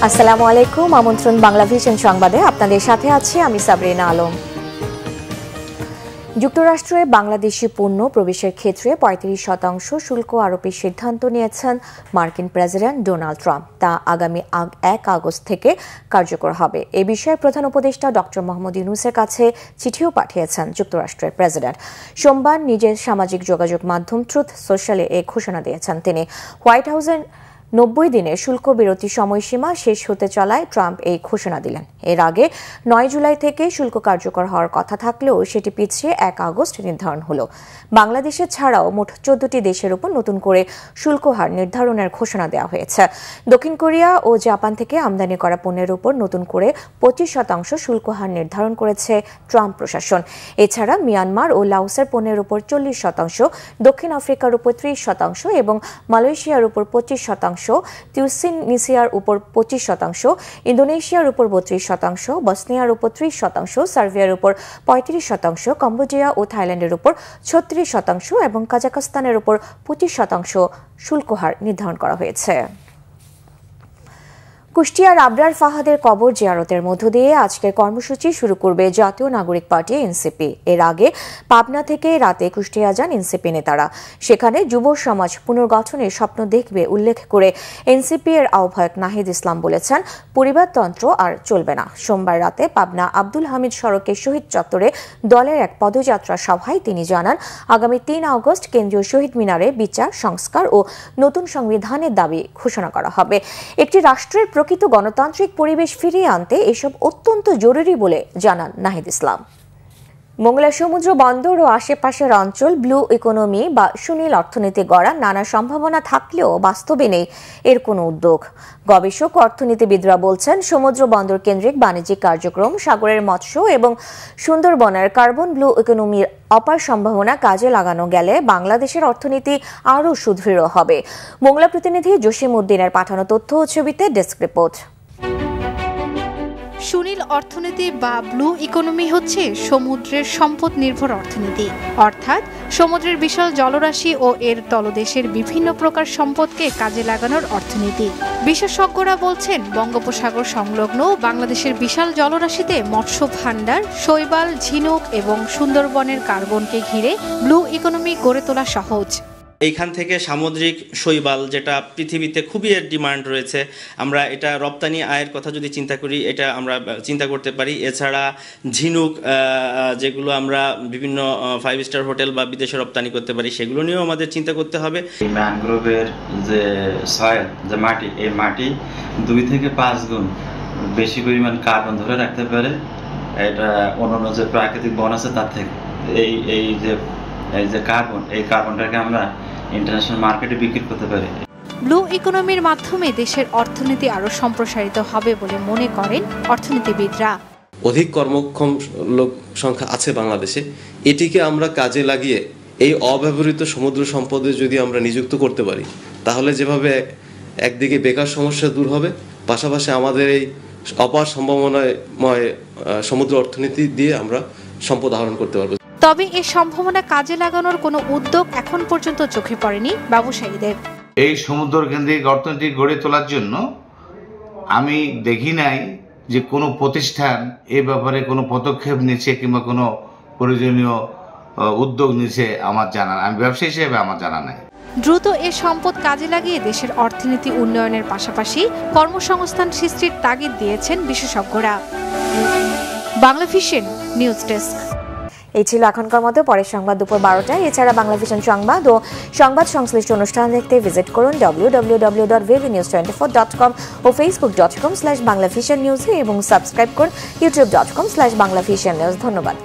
আসসালামু আলাইকুম। আমন্ত্রণ বাংলা ভিশন সংবাদে আপনাদের সাথে আছি আমি সাবরিনা আলম। যুক্তরাষ্ট্রে বাংলাদেশি পণ্য প্রবেশের ক্ষেত্রে ৩৫% শুল্ক আরোপের সিদ্ধান্ত নিয়েছেন মার্কিন প্রেসিডেন্ট ডোনাল্ড ট্রাম্প। তা আগামী ১ আগস্ট থেকে কার্যকর হবে। এ বিষয়ে প্রধান উপদেষ্টা ডক্টর মোহাম্মদ ইউনূসের কাছে চিঠিও পাঠিয়েছেন যুক্তরাষ্ট্রের প্রেসিডেন্ট। সোমবার নিজের সামাজিক যোগাযোগ মাধ্যম ট্রুথ সোশ্যালে এ ঘোষণা দিয়েছেন তিনি। হোয়াইট হাউসের ৯০ দিনের শুল্ক বিরতি সময়সীমা শেষ হতে চলায় ট্রাম্প এই ঘোষণা দিলেন। এর আগে ৯ জুলাই থেকে শুল্ক কার্যকর হওয়ার কথা থাকলেও সেটি পিছিয়ে ১ আগস্ট নির্ধারণ হলো। বাংলাদেশে ছাড়াও মোট ১৪টি দেশের উপর নতুন করে শুল্ক হার নির্ধারণের ঘোষণা দেওয়া হয়েছে। দক্ষিণ কোরিয়া ও জাপান থেকে আমদানি করা পণ্যের উপর নতুন করে ২৫% শুল্ক হার নির্ধারণ করেছে ট্রাম্প প্রশাসন। এছাড়া মিয়ানমার ও লাওসের পণ্যের উপর ৪০%, দক্ষিণ আফ্রিকার উপর ৩০% এবং মালয়েশিয়ার উপর ২৫%, তিউনিসিয়ার উপর ২৫%, ইন্দোনেশিয়ার উপর ৩২%, বসনিয়ার উপর ৩০%, সার্বিয়ার উপর ৩৫%, কম্বোডিয়া ও থাইল্যান্ডের উপর ৩৬% এবং কাজাখস্তানের উপর ২৫% শুল্ক হার নির্ধারণ করা হয়েছে। কুষ্টিয়ার আবরার ফাহাদের কবর জিয়ারতের মধ্য দিয়ে আজকের কর্মসূচি শুরু করবে জাতীয় নাগরিক পার্টি এনসিপি। এর আগে পাবনা থেকে রাতে কুষ্টিয়া যান এনসিপি নেতারা। সেখানে যুব সমাজ পুনর্গঠনের স্বপ্ন দেখবে উল্লেখ করে এনসিপি এর আহ্বায়ক নাহিদ ইসলাম বলেছেন, পরিবারতন্ত্র আর চলবে না। সোমবার রাতে পাবনা আব্দুল হামিদ সড়কের শহীদ চত্বরে দলের এক পদযাত্রা সভায় তিনি জানান, আগামী ৩ আগস্ট কেন্দ্রীয় শহীদ মিনারে বিচার, সংস্কার ও নতুন সংবিধানের দাবি ঘোষণা করা হবে। একটি রাষ্ট্রের প্রকৃত গণতান্ত্রিক পরিবেশ ফিরিয়ে আনতে এসব অত্যন্ত জরুরি বলে জানান নাহিদ ইসলাম। মোংলা সমুদ্র বন্দর ও আশেপাশের অঞ্চল ব্লু ইকোনমি বা সুনীল অর্থনীতি গড়ার নানা সম্ভাবনা থাকলেও বাস্তবে নেই এর কোনো উদ্যোগ। গবেষক অর্থনীতিবিদরা বলছেন, সমুদ্র বন্দর কেন্দ্রিক বাণিজ্যিক কার্যক্রম, সাগরের মৎস্য এবং সুন্দরবনের কার্বন ব্লু ইকোনমির অপার সম্ভাবনা কাজে লাগানো গেলে বাংলাদেশের অর্থনীতি আরও সুদৃঢ় হবে। মোংলা প্রতিনিধি জসিম উদ্দিনের পাঠানো তথ্য ও ছবিতে ডেস্ক রিপোর্ট। সুনীল অর্থনীতি বা ব্লু ইকোনমি হচ্ছে সমুদ্রের সম্পদ নির্ভর অর্থনীতি, অর্থাৎ সমুদ্রের বিশাল জলরাশি ও এর তলদেশের বিভিন্ন প্রকার সম্পদকে কাজে লাগানোর অর্থনীতি। বিশেষজ্ঞরা বলছেন, বঙ্গোপসাগর সংলগ্ন বাংলাদেশের বিশাল জলরাশিতে মৎস্য ভাণ্ডার, শৈবাল, ঝিনুক এবং সুন্দরবনের কার্বনকে ঘিরে ব্লু ইকোনমি গড়ে তোলা সহজ। এইখান থেকে সামুদ্রিক শৈবাল, যেটা পৃথিবীতে খুবই এর ডিমান্ড রয়েছে, আমরা এটা রপ্তানি আয়ের কথা যদি চিন্তা করি, এটা আমরা চিন্তা করতে পারি। এছাড়া ঝিনুক, যেগুলো আমরা বিভিন্ন 5 স্টার হোটেল বা বিদেশে রপ্তানি করতে পারি, সেগুলো নিয়েও আমাদের চিন্তা করতে হবে। এই ম্যানগ্রোভের যে সয়েল, যে মাটি, এই মাটি 2 থেকে 5 গুণ বেশি পরিমাণ কার্বন ধরে রাখতে পারে এটা অন্যান্য যে প্রাকৃতিক বন আছে তার থেকে। এই যে কার্বন, এই কার্বনটাকে আমরা ইন্টারন্যাশনাল মার্কেটে বিক্রি করতে পারি। ব্লু ইকোনমির মাধ্যমে দেশের অর্থনীতি আরো সম্প্রসারিত হবে বলে মনে করেন অর্থনীতিবিদরা। অধিক কর্মক্ষম লোক সংখ্যা আছে বাংলাদেশে, এটিকে আমরা কাজে লাগিয়ে এই অব্যবহৃত সমুদ্র সম্পদে যদি আমরা নিযুক্ত করতে পারি, তাহলে যেভাবে একদিকে বেকার সমস্যা দূর হবে, পাশাপাশি আমাদের এই অপার সম্ভাবনাময় সমুদ্র অর্থনীতি দিয়ে আমরা সম্পদ আহরণ করতে পারবো। তবে এই সম্ভাবনা কাজে লাগানোর কোনো উদ্যোগ এখন পর্যন্ত চোখে পড়েনি ব্যবসায়ীদের। এই সমুদ্র কেন্দ্রিক অর্থনীতি গড়ে তোলার জন্য আমি দেখি নাই যে কোনো প্রতিষ্ঠান এই ব্যাপারে কোনো পদক্ষেপ নিচ্ছে কিংবা কোনো প্রয়োজনীয় উদ্যোগ নিচ্ছে আমার জানা, আমি ব্যবসায়ী হিসেবে আমার জানা নাই। দ্রুত এ সম্পদ কাজে লাগিয়ে দেশের অর্থনীতি উন্নয়নের পাশাপাশি কর্মসংস্থান সৃষ্টির তাগিদ দিয়েছেন বিশেষজ্ঞরা। Bangla vision news desk. এই ছিল এখনকার মতো। পরের সংবাদ দুপুর 12টায়। এছাড়া বাংলা ভিশন সংবাদ ও সংবাদ সংশ্লিষ্ট অনুষ্ঠান দেখতে ভিজিট করুন www.vvnews24.com ও facebook.com/banglavisionnews এবং সাবস্ক্রাইব করুন youtube.com/banglavisionnews। ধন্যবাদ।